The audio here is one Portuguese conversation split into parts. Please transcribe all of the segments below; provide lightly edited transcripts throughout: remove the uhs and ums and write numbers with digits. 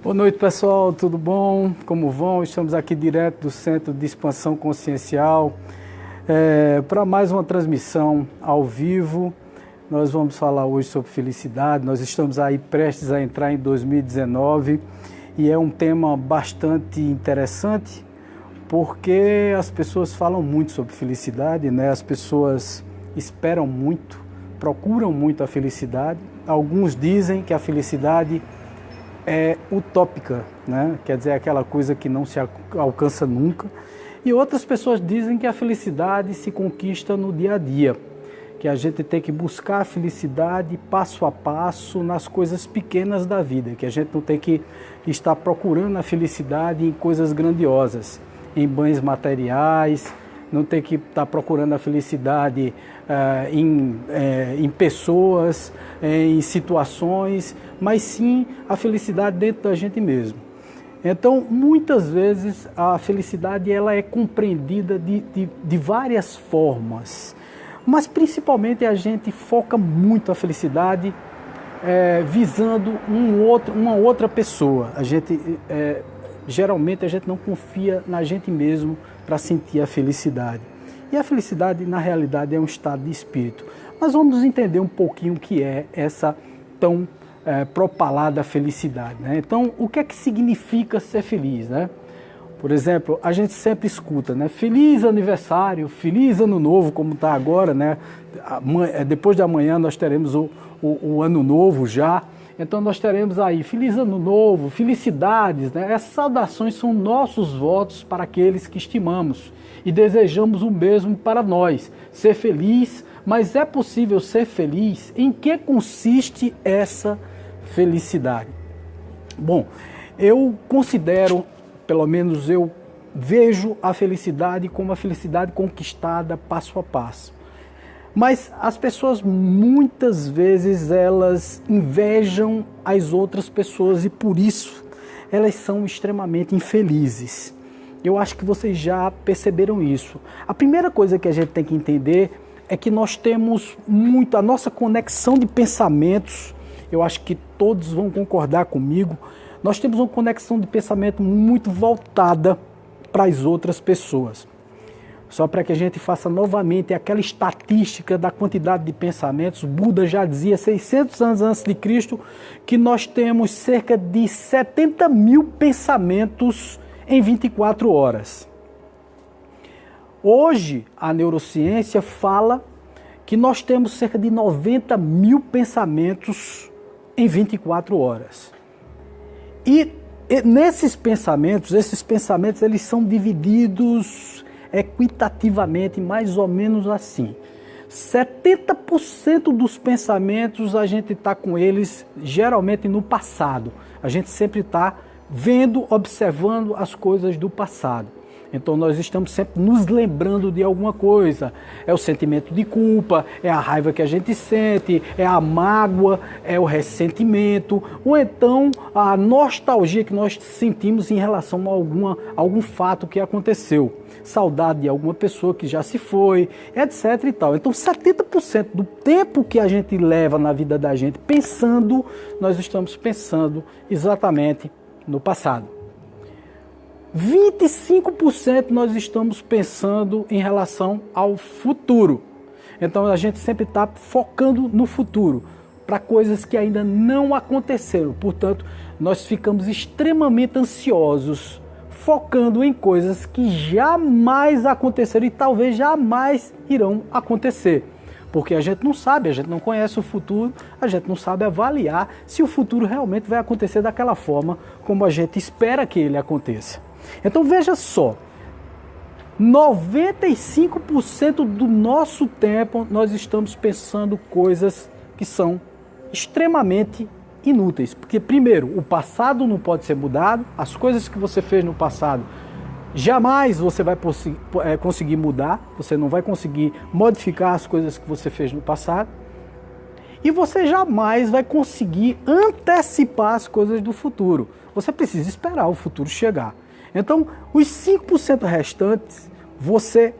Boa noite, pessoal, tudo bom? Como vão? Estamos aqui direto do Centro de Expansão Consciencial para mais uma transmissão ao vivo. Nós vamos falar hoje sobre felicidade. Nós estamos aí prestes a entrar em 2019 e é um tema bastante interessante porque as pessoas falam muito sobre felicidade, né? As pessoas esperam muito, procuram muito a felicidade. Alguns dizem que a felicidade é utópica, né? Quer dizer, aquela coisa que não se alcança nunca. E outras pessoas dizem que a felicidade se conquista no dia a dia, que a gente tem que buscar a felicidade passo a passo nas coisas pequenas da vida, que a gente não tem que estar procurando a felicidade em coisas grandiosas, em bens materiais, não tem que estar procurando a felicidade em pessoas, em situações, mas sim a felicidade dentro da gente mesmo. Então, muitas vezes, a felicidade ela é compreendida de várias formas, mas principalmente a gente foca muito a felicidade visando uma outra pessoa. Geralmente a gente não confia na gente mesmo para sentir a felicidade. E a felicidade, na realidade, é um estado de espírito. Mas vamos entender um pouquinho o que é essa tão propalada felicidade, né? Então, o que é que significa ser feliz, né? Por exemplo, a gente sempre escuta, né? Feliz aniversário, feliz ano novo, como está agora, né? Depois de amanhã nós teremos o ano novo já. Então nós teremos aí feliz ano novo, felicidades, né? Essas saudações são nossos votos para aqueles que estimamos e desejamos o mesmo para nós, ser feliz. Mas é possível ser feliz? Em que consiste essa felicidade? Bom, eu considero, pelo menos eu vejo a felicidade como a felicidade conquistada passo a passo. Mas as pessoas muitas vezes elas invejam as outras pessoas e por isso elas são extremamente infelizes. Eu acho que vocês já perceberam isso. A primeira coisa que a gente tem que entender é que nós temos muito, a nossa conexão de pensamentos, eu acho que todos vão concordar comigo, nós temos uma conexão de pensamento muito voltada para as outras pessoas. Só para que a gente faça novamente aquela estatística da quantidade de pensamentos, Buda já dizia 600 anos antes de Cristo que nós temos cerca de 70 mil pensamentos em 24 horas. Hoje, a neurociência fala que nós temos cerca de 90 mil pensamentos em 24 horas. E nesses pensamentos, eles são divididos equitativamente, mais ou menos assim. 70% dos pensamentos a gente está com eles geralmente no passado. A gente sempre está vendo, observando as coisas do passado. Então nós estamos sempre nos lembrando de alguma coisa. É o sentimento de culpa, é a raiva que a gente sente, é a mágoa, é o ressentimento, ou então a nostalgia que nós sentimos em relação a algum fato que aconteceu. Saudade de alguma pessoa que já se foi, etc e tal. Então 70% do tempo que a gente leva na vida da gente pensando, nós estamos pensando exatamente no passado. 25% nós estamos pensando em relação ao futuro. Então a gente sempre está focando no futuro, para coisas que ainda não aconteceram. Portanto, nós ficamos extremamente ansiosos, focando em coisas que jamais aconteceram e talvez jamais irão acontecer. Porque a gente não sabe, a gente não conhece o futuro, a gente não sabe avaliar se o futuro realmente vai acontecer daquela forma como a gente espera que ele aconteça. Então veja só, 95% do nosso tempo nós estamos pensando coisas que são extremamente inúteis. Porque primeiro, o passado não pode ser mudado, as coisas que você fez no passado jamais você vai conseguir mudar, você não vai conseguir modificar as coisas que você fez no passado. E você jamais vai conseguir antecipar as coisas do futuro. Você precisa esperar o futuro chegar. Então, os 5% restantes, você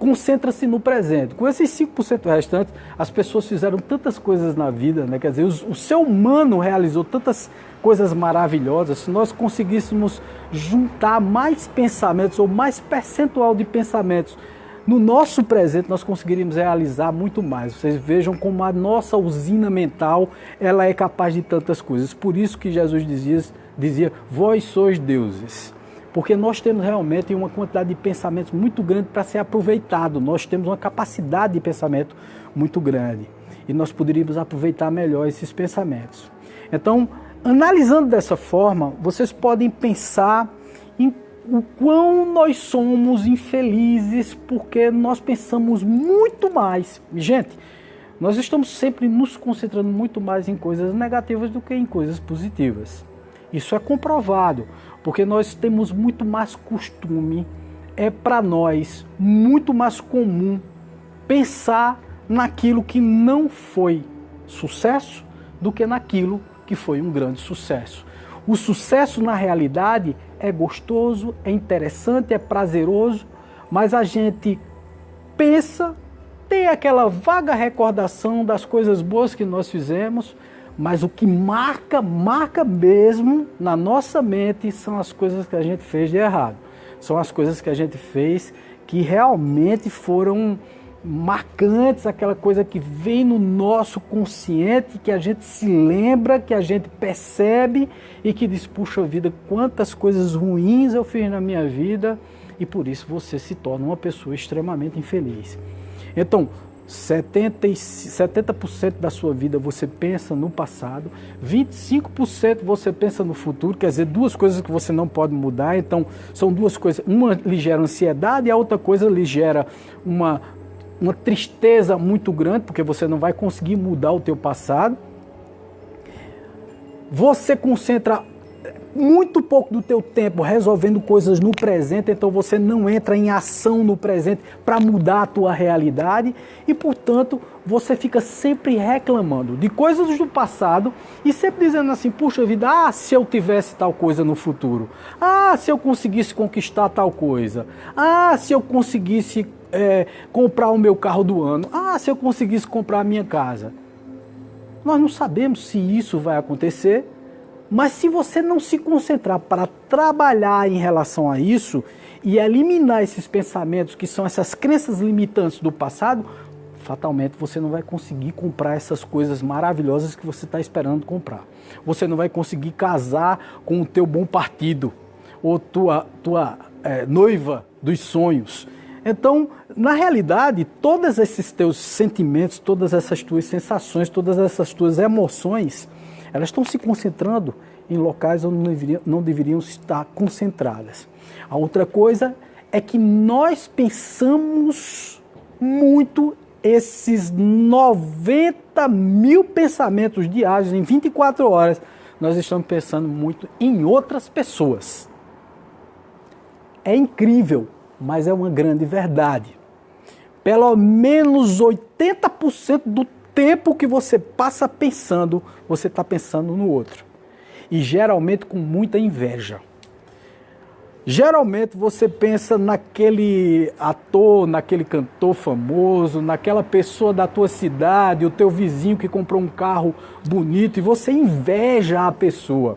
concentra-se no presente. Com esses 5% restantes, as pessoas fizeram tantas coisas na vida, né? Quer dizer, o ser humano realizou tantas coisas maravilhosas. Se nós conseguíssemos juntar mais pensamentos ou mais percentual de pensamentos no nosso presente, nós conseguiríamos realizar muito mais. Vocês vejam como a nossa usina mental, ela é capaz de tantas coisas. Por isso que Jesus dizia vós sois deuses. Porque nós temos realmente uma quantidade de pensamentos muito grande para ser aproveitado. Nós temos uma capacidade de pensamento muito grande. E nós poderíamos aproveitar melhor esses pensamentos. Então, analisando dessa forma, vocês podem pensar em o quão nós somos infelizes porque nós pensamos muito mais. Gente, nós estamos sempre nos concentrando muito mais em coisas negativas do que em coisas positivas. Isso é comprovado, porque nós temos muito mais costume, é para nós muito mais comum pensar naquilo que não foi sucesso do que naquilo que foi um grande sucesso. O sucesso, na realidade, é gostoso, é interessante, é prazeroso, mas a gente pensa, tem aquela vaga recordação das coisas boas que nós fizemos, mas o que marca mesmo na nossa mente são as coisas que a gente fez de errado. São as coisas que a gente fez que realmente foram marcantes, aquela coisa que vem no nosso consciente, que a gente se lembra, que a gente percebe e que diz, puxa vida, quantas coisas ruins eu fiz na minha vida, e por isso você se torna uma pessoa extremamente infeliz. Então, 70% da sua vida você pensa no passado, 25% você pensa no futuro, quer dizer, duas coisas que você não pode mudar. Então, são duas coisas, uma lhe gera ansiedade e a outra coisa lhe gera uma tristeza muito grande, porque você não vai conseguir mudar o teu passado. Você concentra muito pouco do teu tempo resolvendo coisas no presente, então você não entra em ação no presente para mudar a tua realidade e, portanto, você fica sempre reclamando de coisas do passado e sempre dizendo assim, puxa vida, se eu tivesse tal coisa no futuro, se eu conseguisse conquistar tal coisa, se eu conseguisse comprar o meu carro do ano, se eu conseguisse comprar a minha casa. Nós não sabemos se isso vai acontecer, mas se você não se concentrar para trabalhar em relação a isso e eliminar esses pensamentos que são essas crenças limitantes do passado, fatalmente você não vai conseguir comprar essas coisas maravilhosas que você está esperando comprar. Você não vai conseguir casar com o teu bom partido ou tua noiva dos sonhos. Então, na realidade, todos esses teus sentimentos, todas essas tuas sensações, todas essas tuas emoções, elas estão se concentrando em locais onde não deveriam estar concentradas. A outra coisa é que nós pensamos muito esses 90 mil pensamentos diários em 24 horas. Nós estamos pensando muito em outras pessoas. É incrível, mas é uma grande verdade. Pelo menos 80% do tempo que você passa pensando, você está pensando no outro. E geralmente com muita inveja. Geralmente você pensa naquele ator, naquele cantor famoso, naquela pessoa da tua cidade, o teu vizinho que comprou um carro bonito e você inveja a pessoa.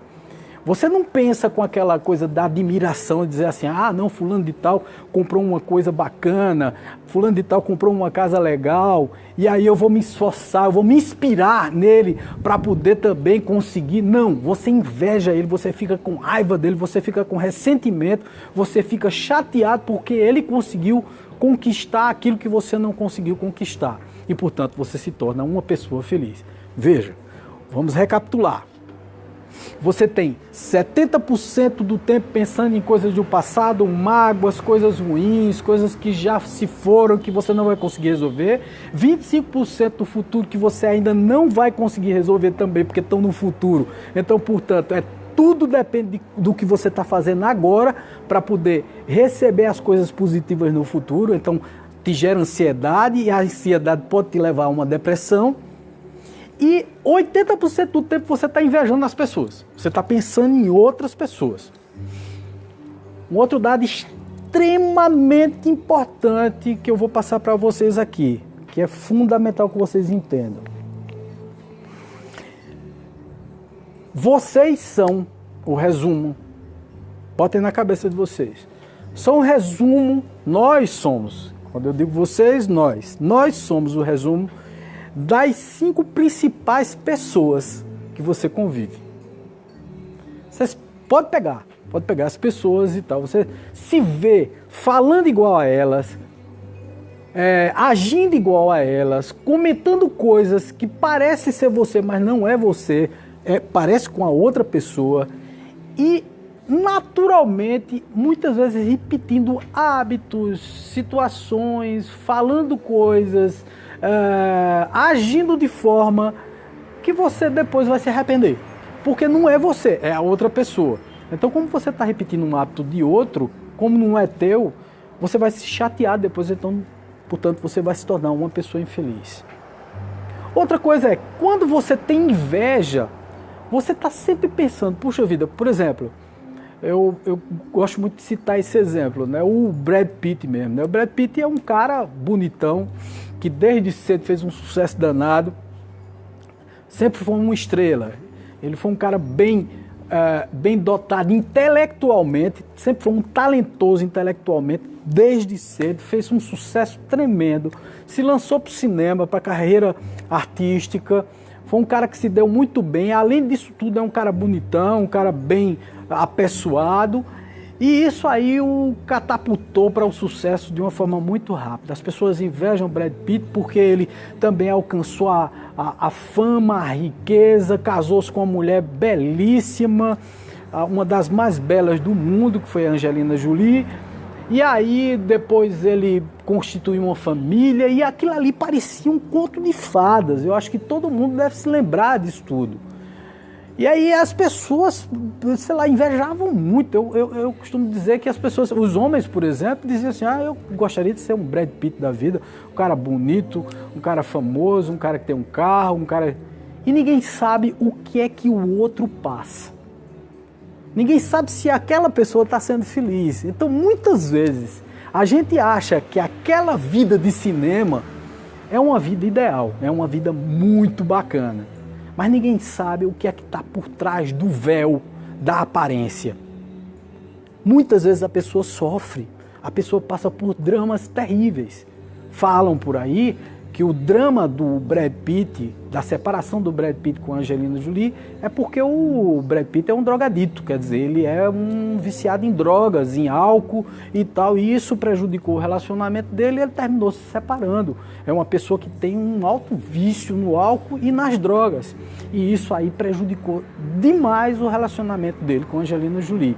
Você não pensa com aquela coisa da admiração, de dizer assim, não, fulano de tal comprou uma coisa bacana, fulano de tal comprou uma casa legal, e aí eu vou me esforçar, eu vou me inspirar nele para poder também conseguir. Não, você inveja ele, você fica com raiva dele, você fica com ressentimento, você fica chateado porque ele conseguiu conquistar aquilo que você não conseguiu conquistar. E, portanto, você se torna uma pessoa feliz. Veja, vamos recapitular. Você tem 70% do tempo pensando em coisas do passado, mágoas, coisas ruins, coisas que já se foram, que você não vai conseguir resolver. 25% do futuro que você ainda não vai conseguir resolver também, porque estão no futuro. Então, portanto, tudo depende do que você está fazendo agora para poder receber as coisas positivas no futuro. Então, te gera ansiedade e a ansiedade pode te levar a uma depressão. E 80% do tempo você está invejando as pessoas. Você está pensando em outras pessoas. Um outro dado extremamente importante que eu vou passar para vocês aqui, que é fundamental que vocês entendam. Vocês são o resumo, botem na cabeça de vocês, são o resumo, nós somos, quando eu digo vocês, nós somos o resumo das 5 principais pessoas que você convive. Vocês podem pegar as pessoas e tal, você se vê falando igual a elas, agindo igual a elas, comentando coisas que parecem ser você, mas não é você, parece com a outra pessoa, e naturalmente, muitas vezes repetindo hábitos, situações, falando coisas, agindo de forma que você depois vai se arrepender, porque não é você, é a outra pessoa. Então, como você está repetindo um hábito de outro, como não é teu, você vai se chatear depois, então, portanto, você vai se tornar uma pessoa infeliz. Outra coisa é, quando você tem inveja, você está sempre pensando, puxa vida, por exemplo, eu gosto muito de citar esse exemplo, né? O Brad Pitt mesmo, né? O Brad Pitt é um cara bonitão, que desde cedo fez um sucesso danado, sempre foi uma estrela, ele foi um cara bem dotado intelectualmente, sempre foi um talentoso intelectualmente, desde cedo, fez um sucesso tremendo, se lançou para o cinema, para a carreira artística, foi um cara que se deu muito bem, além disso tudo é um cara bonitão, um cara bem apessoado, e isso aí o catapultou para o sucesso de uma forma muito rápida. As pessoas invejam Brad Pitt porque ele também alcançou a fama, a riqueza, casou-se com uma mulher belíssima, uma das mais belas do mundo, que foi a Angelina Jolie, e aí depois ele constituiu uma família, e aquilo ali parecia um conto de fadas. Eu acho que todo mundo deve se lembrar disso tudo. E aí as pessoas, sei lá, invejavam muito. Eu costumo dizer que as pessoas, os homens, por exemplo, diziam assim, eu gostaria de ser um Brad Pitt da vida, um cara bonito, um cara famoso, um cara que tem um carro, um cara... E ninguém sabe o que é que o outro passa. Ninguém sabe se aquela pessoa está sendo feliz. Então, muitas vezes, a gente acha que aquela vida de cinema é uma vida ideal, é uma vida muito bacana. Mas ninguém sabe o que é que está por trás do véu da aparência. Muitas vezes a pessoa sofre, a pessoa passa por dramas terríveis. Falam por aí que o drama do Brad Pitt, da separação do Brad Pitt com a Angelina Jolie, é porque o Brad Pitt é um drogadito, quer dizer, ele é um viciado em drogas, em álcool e tal, e isso prejudicou o relacionamento dele e ele terminou se separando. É uma pessoa que tem um alto vício no álcool e nas drogas, e isso aí prejudicou demais o relacionamento dele com a Angelina Jolie.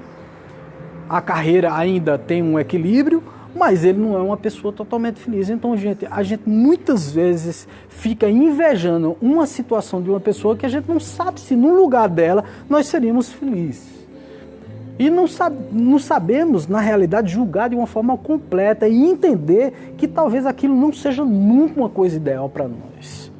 A carreira ainda tem um equilíbrio, mas ele não é uma pessoa totalmente feliz. Então, a gente muitas vezes fica invejando uma situação de uma pessoa que a gente não sabe se no lugar dela nós seríamos felizes. E não sabemos, na realidade, julgar de uma forma completa e entender que talvez aquilo não seja nunca uma coisa ideal para nós.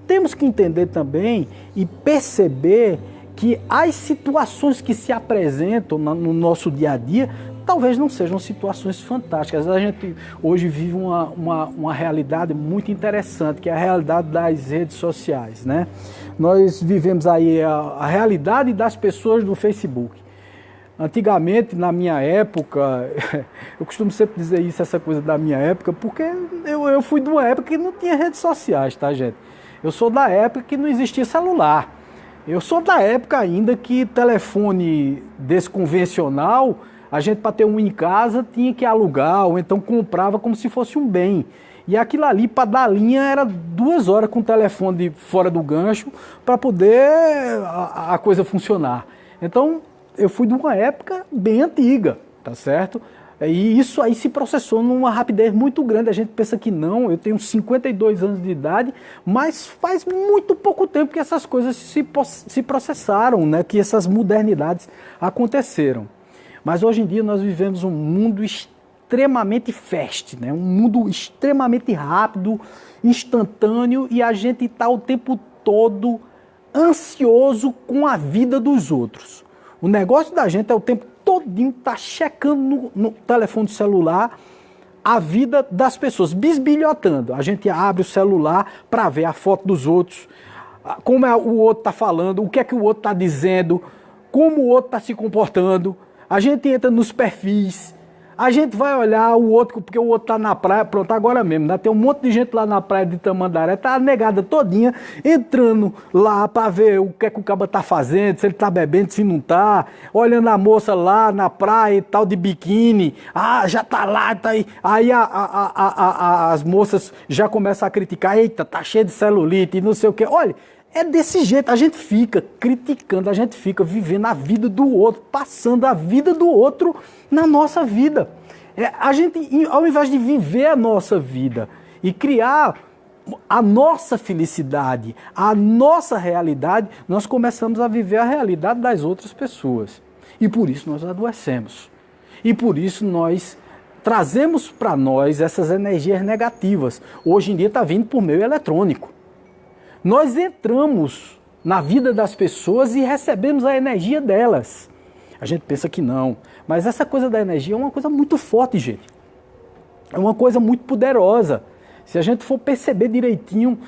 Temos que entender também e perceber que as situações que se apresentam no nosso dia a dia talvez não sejam situações fantásticas. A gente hoje vive uma realidade muito interessante, que é a realidade das redes sociais, né? Nós vivemos aí a realidade das pessoas do Facebook. Antigamente, na minha época, eu costumo sempre dizer isso, essa coisa da minha época, porque eu fui de uma época que não tinha redes sociais, tá, gente? Eu sou da época que não existia celular. Eu sou da época ainda que telefone desse convencional, a gente, para ter um em casa, tinha que alugar, ou então comprava como se fosse um bem. E aquilo ali, para dar linha, era 2 horas com o telefone fora do gancho, para poder a coisa funcionar. Então, eu fui de uma época bem antiga, tá certo? E isso aí se processou numa rapidez muito grande. A gente pensa que não, eu tenho 52 anos de idade, mas faz muito pouco tempo que essas coisas se processaram, né? Que essas modernidades aconteceram. Mas hoje em dia nós vivemos um mundo extremamente fast, né? Um mundo extremamente rápido, instantâneo, e a gente está o tempo todo ansioso com a vida dos outros. O negócio da gente é o tempo todinho está checando no telefone celular a vida das pessoas, bisbilhotando. A gente abre o celular para ver a foto dos outros, como o outro está falando, o que é que o outro está dizendo, como o outro está se comportando. A gente entra nos perfis, a gente vai olhar o outro, porque o outro está na praia, pronto, agora mesmo, né? Tem um monte de gente lá na praia de Tamandaré, tá a negada todinha, entrando lá para ver o que é que o caba tá fazendo, se ele tá bebendo, se não tá, olhando a moça lá na praia e tal, de biquíni, já tá lá, tá aí, aí as moças já começam a criticar, eita, tá cheio de celulite e não sei o que, olha, é desse jeito, a gente fica criticando, a gente fica vivendo a vida do outro, passando a vida do outro na nossa vida. A gente, ao invés de viver a nossa vida e criar a nossa felicidade, a nossa realidade, nós começamos a viver a realidade das outras pessoas. E por isso nós adoecemos. E por isso nós trazemos para nós essas energias negativas. Hoje em dia está vindo por meio eletrônico. Nós entramos na vida das pessoas e recebemos a energia delas. A gente pensa que não, mas essa coisa da energia é uma coisa muito forte, gente. É uma coisa muito poderosa. Se a gente for perceber direitinho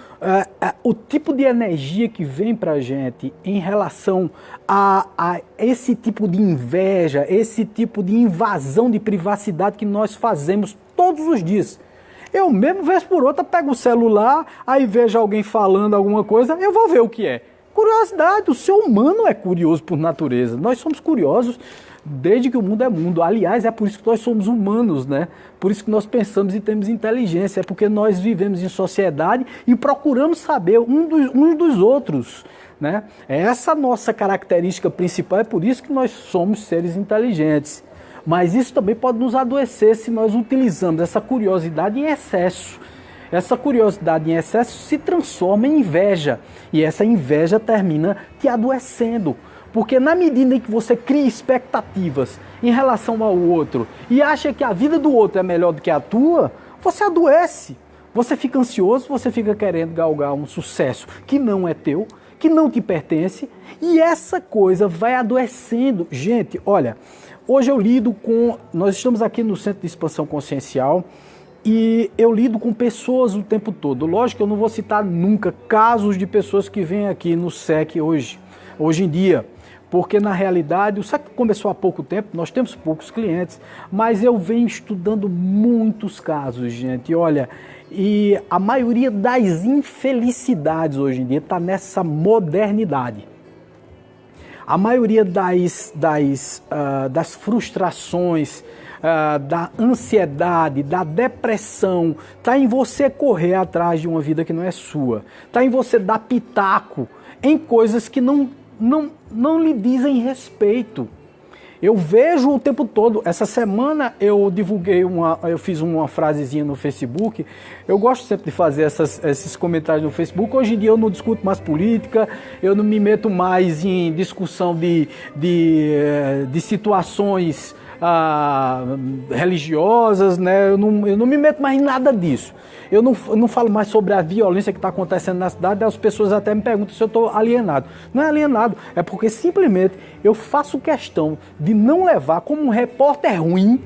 o tipo de energia que vem para a gente em relação a esse tipo de inveja, esse tipo de invasão de privacidade que nós fazemos todos os dias. Eu mesmo, vez por outra, pego o celular, aí vejo alguém falando alguma coisa, eu vou ver o que é. Curiosidade, o ser humano é curioso por natureza. Nós somos curiosos desde que o mundo é mundo. Aliás, é por isso que nós somos humanos, né? Por isso que nós pensamos e temos inteligência. É porque nós vivemos em sociedade e procuramos saber uns dos outros, né? É essa nossa característica principal, é por isso que nós somos seres inteligentes. Mas isso também pode nos adoecer se nós utilizamos essa curiosidade em excesso. Essa curiosidade em excesso se transforma em inveja. E essa inveja termina te adoecendo. Porque na medida em que você cria expectativas em relação ao outro e acha que a vida do outro é melhor do que a tua, você adoece. Você fica ansioso, você fica querendo galgar um sucesso que não é teu, que não te pertence. E essa coisa vai adoecendo. Gente, olha... Hoje eu lido com... Nós estamos aqui no Centro de Expansão Consciencial e eu lido com pessoas o tempo todo. Lógico que eu não vou citar nunca casos de pessoas que vêm aqui no SEC hoje em dia, porque na realidade o SEC começou há pouco tempo, nós temos poucos clientes, mas eu venho estudando muitos casos, gente. Olha, e a maioria das infelicidades hoje em dia está nessa modernidade. A maioria das frustrações, da ansiedade, da depressão, está em você correr atrás de uma vida que não é sua. Está em você dar pitaco em coisas que não lhe dizem respeito. Eu vejo o tempo todo. Essa semana eu fiz uma frasezinha no Facebook. Eu gosto sempre de fazer esses comentários no Facebook. Hoje em dia eu não discuto mais política, eu não me meto mais em discussão de situações religiosas, né? Eu não me meto mais em nada disso. Eu não falo mais sobre a violência que está acontecendo na cidade. As pessoas até me perguntam se eu estou alienado. Não é alienado, é porque simplesmente eu faço questão de não levar como um repórter ruim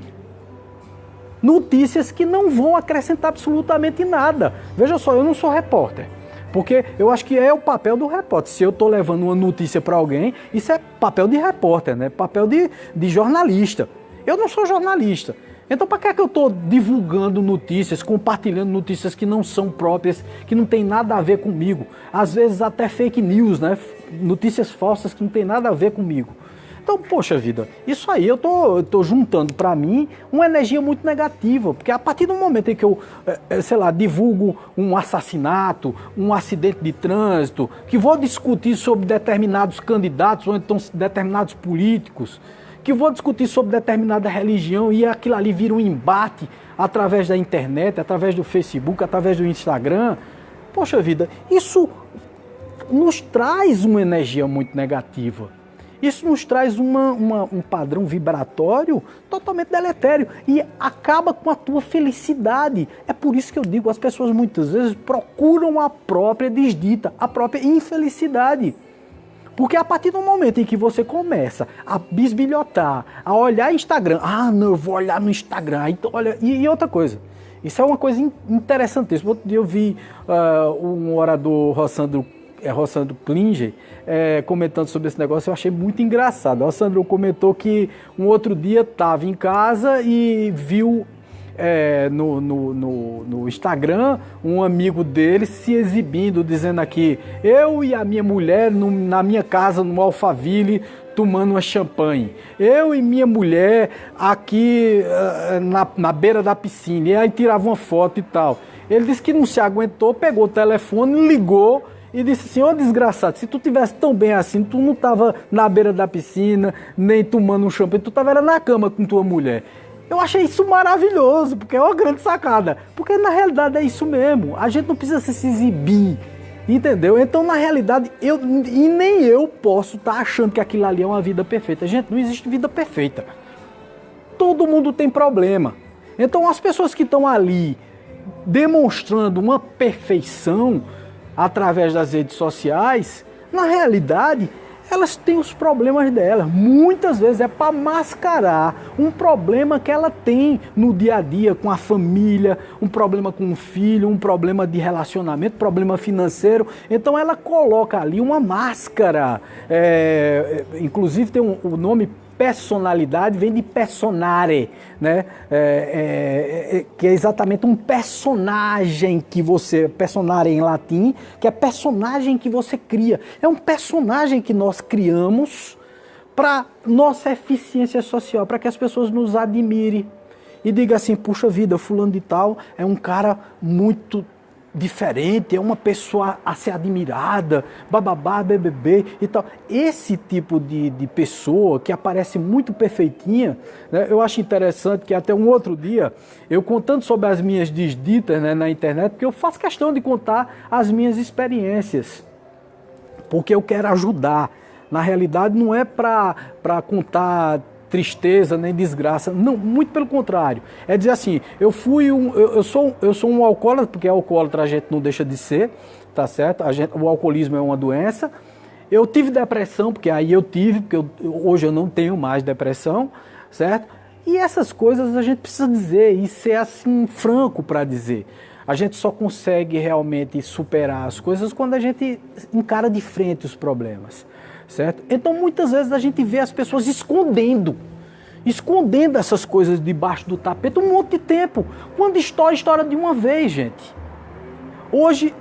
notícias que não vão acrescentar absolutamente nada. Veja só, eu não sou repórter. Porque eu acho que é o papel do repórter. Se eu estou levando uma notícia para alguém, isso é papel de repórter, né? Papel de jornalista. Eu não sou jornalista. Então, para que é que eu estou divulgando notícias, compartilhando notícias que não são próprias, que não tem nada a ver comigo? Às vezes até fake news, né? Notícias falsas que não tem nada a ver comigo. Então, poxa vida, isso aí eu tô juntando para mim uma energia muito negativa, porque a partir do momento em que eu, divulgo um assassinato, um acidente de trânsito, que vou discutir sobre determinados candidatos ou então determinados políticos, que vou discutir sobre determinada religião e aquilo ali vira um embate através da internet, através do Facebook, através do Instagram, poxa vida, isso nos traz uma energia muito negativa. Isso nos traz um padrão vibratório totalmente deletério e acaba com a tua felicidade. É por isso que eu digo, as pessoas muitas vezes procuram a própria desdita, a própria infelicidade. Porque a partir do momento em que você começa a bisbilhotar, a olhar Instagram, não, eu vou olhar no Instagram, então, olha, e outra coisa, isso é uma coisa interessantíssima. Outro dia eu vi um orador, Rossandro Klinger, comentando sobre esse negócio. Eu achei muito engraçado. O Rossandro comentou que um outro dia estava em casa e viu no Instagram um amigo dele se exibindo, dizendo aqui: eu e a minha mulher na minha casa no Alphaville tomando uma champanhe, eu e minha mulher aqui na beira da piscina, e aí tirava uma foto e tal. Ele disse que não se aguentou, pegou o telefone, ligou e disse assim: ô desgraçado, se tu tivesse tão bem assim, tu não tava na beira da piscina, nem tomando um champanhe, tu tava na cama com tua mulher. Eu achei isso maravilhoso, porque é uma grande sacada. Porque na realidade é isso mesmo. A gente não precisa se exibir, entendeu? Então, na realidade, nem eu posso estar achando que aquilo ali é uma vida perfeita. Gente, não existe vida perfeita. Todo mundo tem problema. Então, as pessoas que estão ali demonstrando uma perfeição através das redes sociais, na realidade, elas têm os problemas delas. Muitas vezes é para mascarar um problema que ela tem no dia a dia com a família, um problema com o filho, um problema de relacionamento, problema financeiro. Então ela coloca ali uma máscara. Inclusive tem o nome personalidade, vem de personare, né? Que é exatamente um personagem que você, personare em latim, que é personagem que você cria. É um personagem que nós criamos para nossa eficiência social, para que as pessoas nos admirem e digam assim: puxa vida, fulano de tal é um cara muito diferente, é uma pessoa a ser admirada, bababá, bbb e tal. Esse tipo de pessoa que aparece muito perfeitinha, né? Eu acho interessante que até um outro dia, eu contando sobre as minhas desditas, né, na internet, porque eu faço questão de contar as minhas experiências, porque eu quero ajudar. Na realidade não é para contar tristeza nem desgraça, não, muito pelo contrário. É dizer assim: eu sou um alcoólatra, porque alcoólatra a gente não deixa de ser, tá certo? O alcoolismo é uma doença. Eu tive depressão, porque hoje eu não tenho mais depressão, certo? E essas coisas a gente precisa dizer e ser assim franco para dizer. A gente só consegue realmente superar as coisas quando a gente encara de frente os problemas, certo? Então muitas vezes a gente vê as pessoas escondendo essas coisas debaixo do tapete um monte de tempo. Quando estoura de uma vez, gente. Hoje,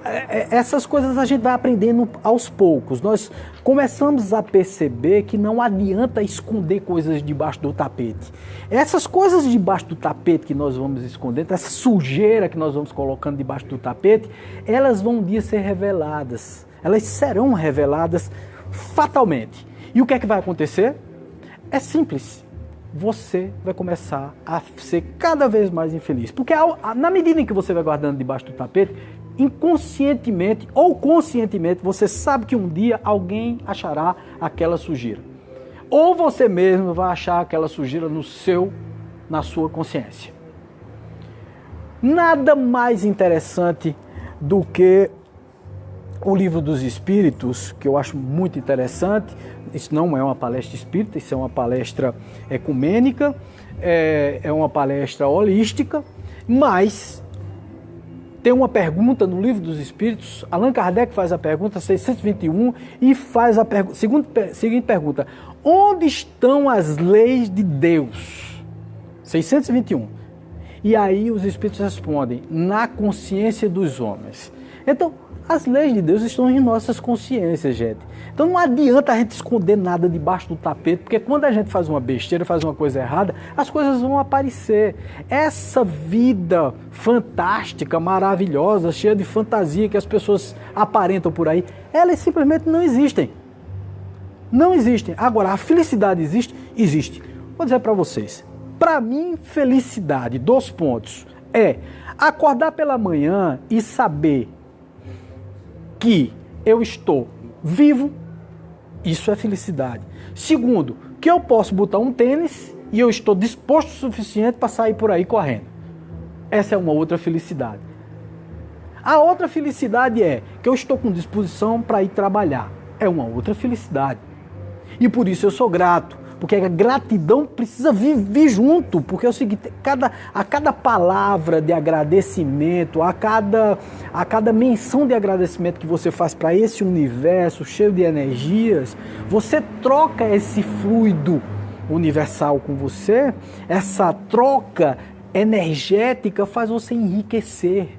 essas coisas a gente vai aprendendo aos poucos. Nós começamos a perceber que não adianta esconder coisas debaixo do tapete. Essas coisas debaixo do tapete que nós vamos escondendo, essa sujeira que nós vamos colocando debaixo do tapete, elas vão um dia ser reveladas. Elas serão reveladas fatalmente. E o que é que vai acontecer? É simples. Você vai começar a ser cada vez mais infeliz. Porque na medida em que você vai guardando debaixo do tapete, inconscientemente ou conscientemente, você sabe que um dia alguém achará aquela sujeira. Ou você mesmo vai achar aquela sujeira na sua consciência. Nada mais interessante do que o Livro dos Espíritos, que eu acho muito interessante. Isso não é uma palestra espírita, isso é uma palestra ecumênica, é uma palestra holística, mas tem uma pergunta no Livro dos Espíritos. Allan Kardec faz a pergunta 621 e faz a seguinte pergunta: onde estão as leis de Deus? 621. E aí os Espíritos respondem: na consciência dos homens. Então, as leis de Deus estão em nossas consciências, gente. Então não adianta a gente esconder nada debaixo do tapete, porque quando a gente faz uma besteira, faz uma coisa errada, as coisas vão aparecer. Essa vida fantástica, maravilhosa, cheia de fantasia que as pessoas aparentam por aí, elas simplesmente não existem. Não existem. Agora, a felicidade existe? Existe. Vou dizer para vocês. Para mim, felicidade, 2 pontos, é acordar pela manhã e saber que eu estou vivo, isso é felicidade. Segundo, que eu posso botar um tênis e eu estou disposto o suficiente para sair por aí correndo. Essa é uma outra felicidade. A outra felicidade é que eu estou com disposição para ir trabalhar. é uma outra felicidade. E por isso eu sou grato, porque a gratidão precisa vir junto, porque é o seguinte, a cada palavra de agradecimento, a cada menção de agradecimento que você faz para esse universo cheio de energias, você troca esse fluido universal com você, essa troca energética faz você enriquecer.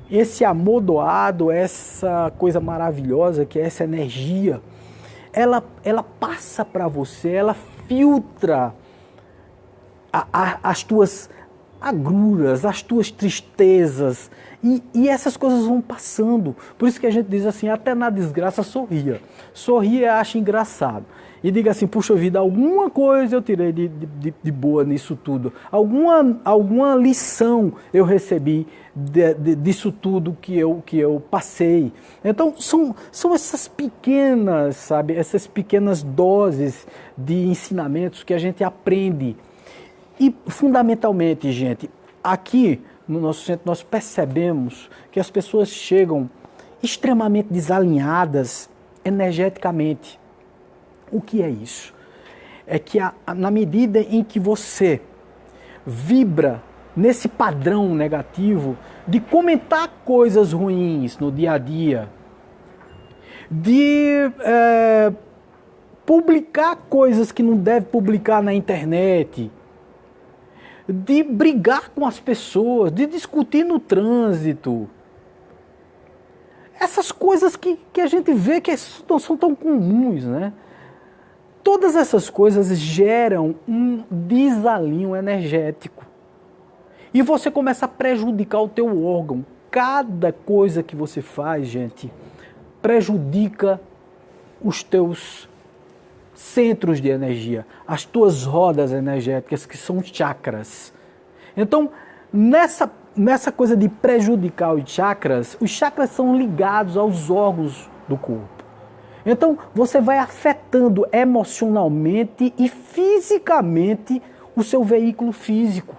Esse amor doado, essa coisa maravilhosa que é essa energia, ela passa para você, ela filtra as tuas agruras, as tuas tristezas, e essas coisas vão passando. Por isso que a gente diz assim, até na desgraça sorria. Sorria, acha engraçado. E diga assim, puxa vida, alguma coisa eu tirei de boa nisso tudo. Alguma lição eu recebi disso tudo que eu passei. Então, são essas pequenas, sabe, essas pequenas doses de ensinamentos que a gente aprende. E, fundamentalmente, gente, aqui no nosso centro nós percebemos que as pessoas chegam extremamente desalinhadas energeticamente. O que é isso? É que na medida em que você vibra nesse padrão negativo de comentar coisas ruins no dia a dia, de publicar coisas que não deve publicar na internet, de brigar com as pessoas, de discutir no trânsito, essas coisas que a gente vê que não são tão comuns, né? Todas essas coisas geram um desalinho energético. E você começa a prejudicar o teu órgão. Cada coisa que você faz, gente, prejudica os teus centros de energia, as tuas rodas energéticas, que são chakras. Então, nessa coisa de prejudicar os chakras são ligados aos órgãos do corpo. Então, você vai afetando emocionalmente e fisicamente o seu veículo físico,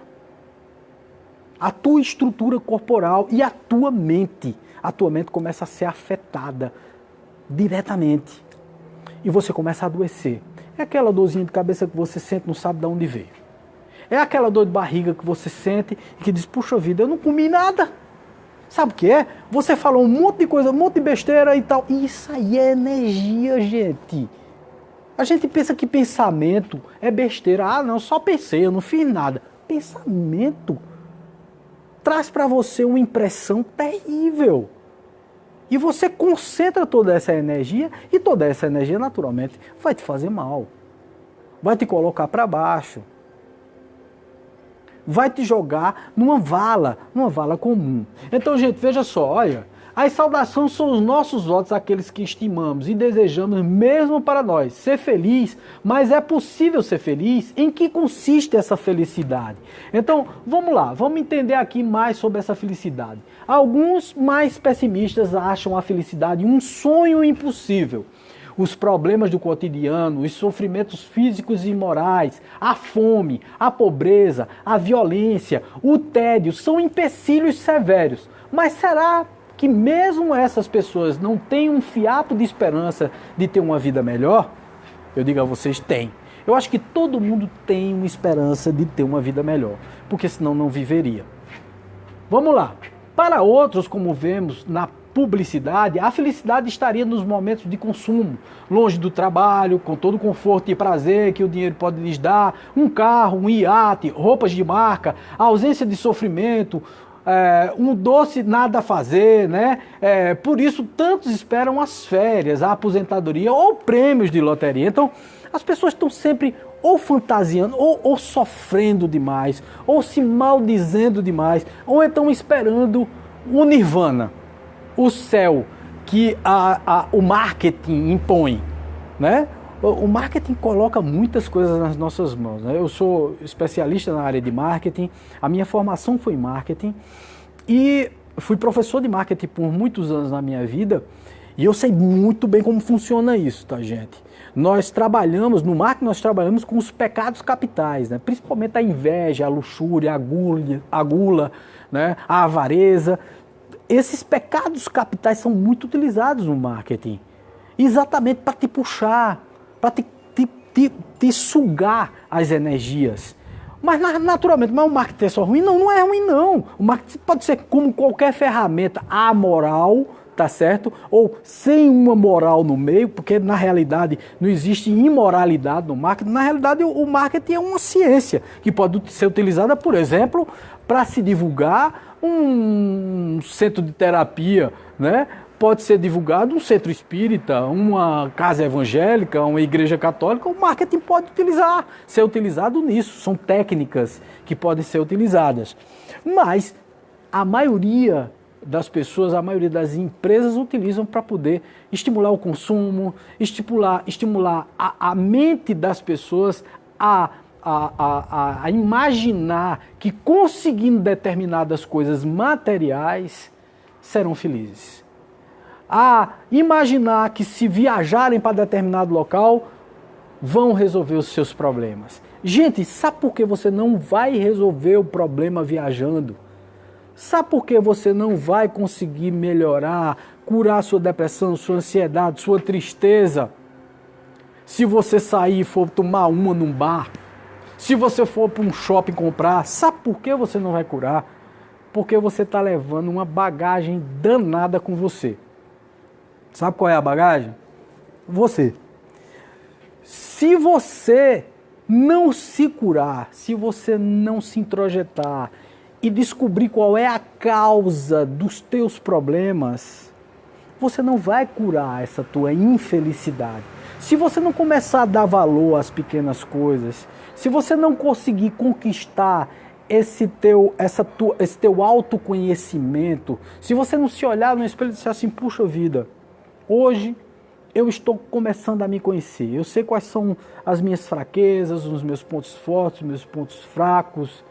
a tua estrutura corporal e a tua mente. A tua mente começa a ser afetada diretamente e você começa a adoecer. É aquela dorzinha de cabeça que você sente e não sabe de onde veio. É aquela dor de barriga que você sente e que diz, puxa vida, eu não comi nada. Sabe o que é? Você falou um monte de coisa, um monte de besteira e tal. E isso aí é energia, gente. A gente pensa que pensamento é besteira. Ah, não, só pensei, eu não fiz nada. Pensamento traz para você uma impressão terrível. E você concentra toda essa energia e toda essa energia, naturalmente, vai te fazer mal. Vai te colocar para baixo. Vai te jogar numa vala comum. Então, gente, veja só, olha, as saudações são os nossos votos àqueles que estimamos e desejamos mesmo para nós ser feliz, mas é possível ser feliz? Em que consiste essa felicidade? Então, vamos lá, vamos entender aqui mais sobre essa felicidade. Alguns mais pessimistas acham a felicidade um sonho impossível. Os problemas do cotidiano, os sofrimentos físicos e morais, a fome, a pobreza, a violência, o tédio são empecilhos severos. Mas será que mesmo essas pessoas não têm um fiapo de esperança de ter uma vida melhor? Eu digo a vocês, tem. Eu acho que todo mundo tem uma esperança de ter uma vida melhor, porque senão não viveria. Vamos lá. Para outros, como vemos na publicidade, a felicidade estaria nos momentos de consumo, longe do trabalho, com todo o conforto e prazer que o dinheiro pode lhes dar, um carro, um iate, roupas de marca, a ausência de sofrimento, um doce nada a fazer, né? Por isso tantos esperam as férias, a aposentadoria ou prêmios de loteria. Então, as pessoas estão sempre ou fantasiando, ou sofrendo demais, ou se maldizendo demais, ou então esperando o nirvana, o céu que o marketing impõe, né? O marketing coloca muitas coisas nas nossas mãos, né? Eu sou especialista na área de marketing, a minha formação foi em marketing e fui professor de marketing por muitos anos na minha vida e eu sei muito bem como funciona isso, tá, gente? Nós trabalhamos, no marketing nós trabalhamos com os pecados capitais, né? Principalmente a inveja, a luxúria, a gula, né? A avareza. Esses pecados capitais são muito utilizados no marketing. exatamente para te puxar, para te sugar as energias. Mas naturalmente, mas o marketing é só ruim? Não, não é ruim não. O marketing pode ser como qualquer ferramenta amoral, tá certo? Ou sem uma moral no meio, porque na realidade não existe imoralidade no marketing. Na realidade o marketing é uma ciência que pode ser utilizada, por exemplo, para se divulgar um centro de terapia, né? Pode ser divulgado um centro espírita, uma casa evangélica, uma igreja católica. O marketing pode ser utilizado nisso. São técnicas que podem ser utilizadas. Mas a maioria das pessoas, a maioria das empresas utilizam para poder estimular o consumo, estimular a mente das pessoas a imaginar que conseguindo determinadas coisas materiais serão felizes. A imaginar que se viajarem para determinado local vão resolver os seus problemas. Gente, sabe por que você não vai resolver o problema viajando? Sabe por que você não vai conseguir melhorar, curar sua depressão, sua ansiedade, sua tristeza? Se você sair e for tomar uma num bar, se você for para um shopping comprar, sabe por que você não vai curar? Porque você está levando uma bagagem danada com você. Sabe qual é a bagagem? Você. Se você não se curar, se você não se introjetar e descobrir qual é a causa dos teus problemas, você não vai curar essa tua infelicidade. Se você não começar a dar valor às pequenas coisas, se você não conseguir conquistar esse teu autoconhecimento, se você não se olhar no espelho e dizer assim, puxa vida, hoje eu estou começando a me conhecer, eu sei quais são as minhas fraquezas, os meus pontos fortes, os meus pontos fracos,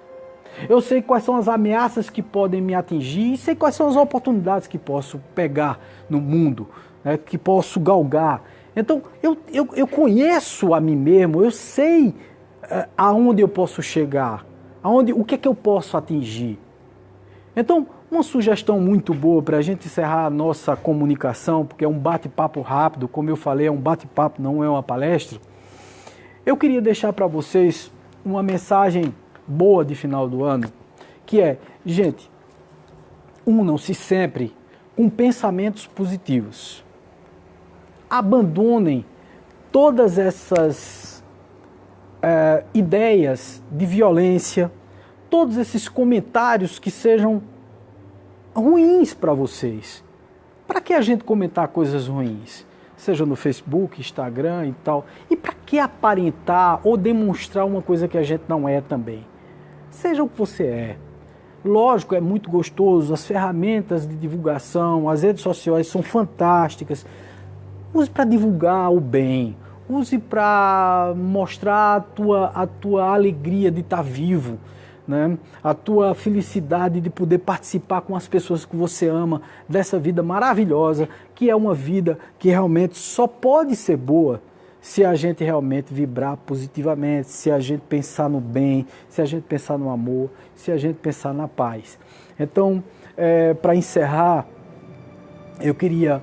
eu sei quais são as ameaças que podem me atingir e sei quais são as oportunidades que posso pegar no mundo, né, que posso galgar. Então, eu conheço a mim mesmo, eu sei aonde eu posso chegar, o que é que eu posso atingir. Então, uma sugestão muito boa para a gente encerrar a nossa comunicação, porque é um bate-papo rápido, como eu falei, é um bate-papo, não é uma palestra. Eu queria deixar para vocês uma mensagem boa de final do ano, que é, gente, unam-se sempre com pensamentos positivos. Abandonem todas essas ideias de violência, todos esses comentários que sejam ruins para vocês. Para que a gente comentar coisas ruins? Seja no Facebook, Instagram e tal. E para que aparentar ou demonstrar uma coisa que a gente não é também? Seja o que você é. Lógico, é muito gostoso, as ferramentas de divulgação, as redes sociais são fantásticas. Use para divulgar o bem, use para mostrar a tua alegria de estar vivo, né? A tua felicidade de poder participar com as pessoas que você ama dessa vida maravilhosa, que é uma vida que realmente só pode ser boa se a gente realmente vibrar positivamente, se a gente pensar no bem, se a gente pensar no amor, se a gente pensar na paz. Então, para encerrar, eu queria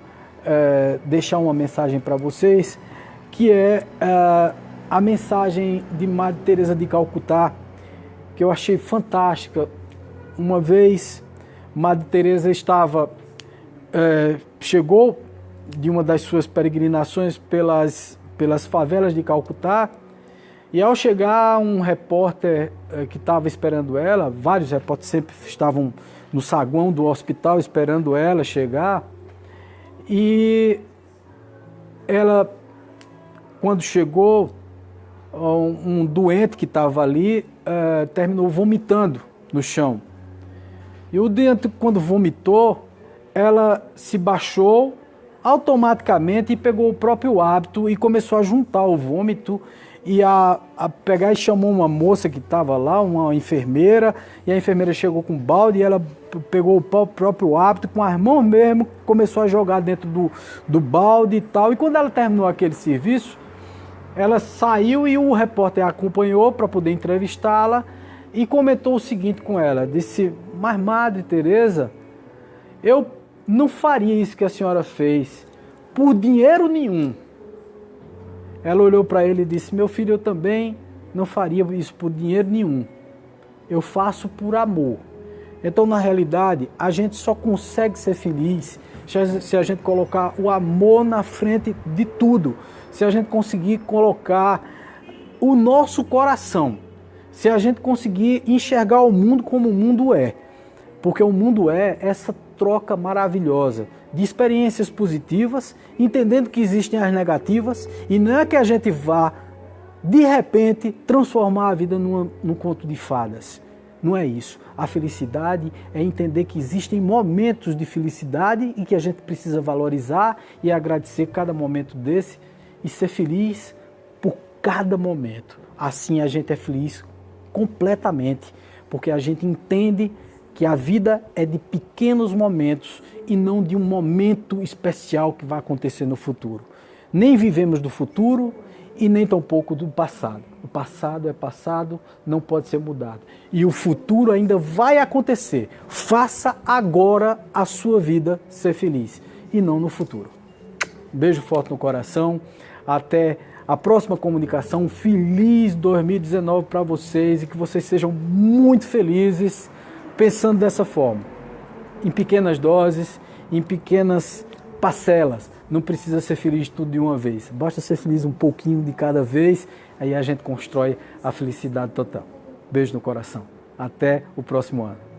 deixar uma mensagem para vocês, que é a mensagem de Madre Teresa de Calcutá, que eu achei fantástica. Uma vez, Madre Teresa chegou de uma das suas peregrinações pelas favelas de Calcutá, e ao chegar um repórter que estava esperando ela, vários repórteres sempre estavam no saguão do hospital esperando ela chegar, e ela, quando chegou, um doente que estava ali terminou vomitando no chão. E o doente, quando vomitou, ela se baixou automaticamente e pegou o próprio hábito e começou a juntar o vômito e a pegar e chamou uma moça que estava lá, uma enfermeira, e a enfermeira chegou com um balde e ela pegou o próprio hábito, com as mãos mesmo, começou a jogar dentro do balde e tal. E quando ela terminou aquele serviço, ela saiu e o repórter a acompanhou para poder entrevistá-la e comentou o seguinte com ela, disse: mas Madre Teresa, eu não faria isso que a senhora fez, por dinheiro nenhum. Ela olhou para ele e disse: meu filho, eu também não faria isso por dinheiro nenhum. Eu faço por amor. Então, na realidade, a gente só consegue ser feliz se a gente colocar o amor na frente de tudo. Se a gente conseguir colocar o nosso coração. Se a gente conseguir enxergar o mundo como o mundo é. Porque o mundo é essa troca maravilhosa de experiências positivas, entendendo que existem as negativas, e não é que a gente vá, de repente, transformar a vida num conto de fadas. Não é isso. A felicidade é entender que existem momentos de felicidade e que a gente precisa valorizar e agradecer cada momento desse e ser feliz por cada momento. Assim a gente é feliz completamente, porque a gente entende que a vida é de pequenos momentos e não de um momento especial que vai acontecer no futuro. Nem vivemos do futuro e nem tampouco do passado. O passado é passado, não pode ser mudado. E o futuro ainda vai acontecer. Faça agora a sua vida ser feliz e não no futuro. Beijo forte no coração. Até a próxima comunicação. Feliz 2019 para vocês e que vocês sejam muito felizes pensando dessa forma. Em pequenas doses, em pequenas parcelas. Não precisa ser feliz tudo de uma vez. Basta ser feliz um pouquinho de cada vez. Aí a gente constrói a felicidade total. Beijo no coração. Até o próximo ano.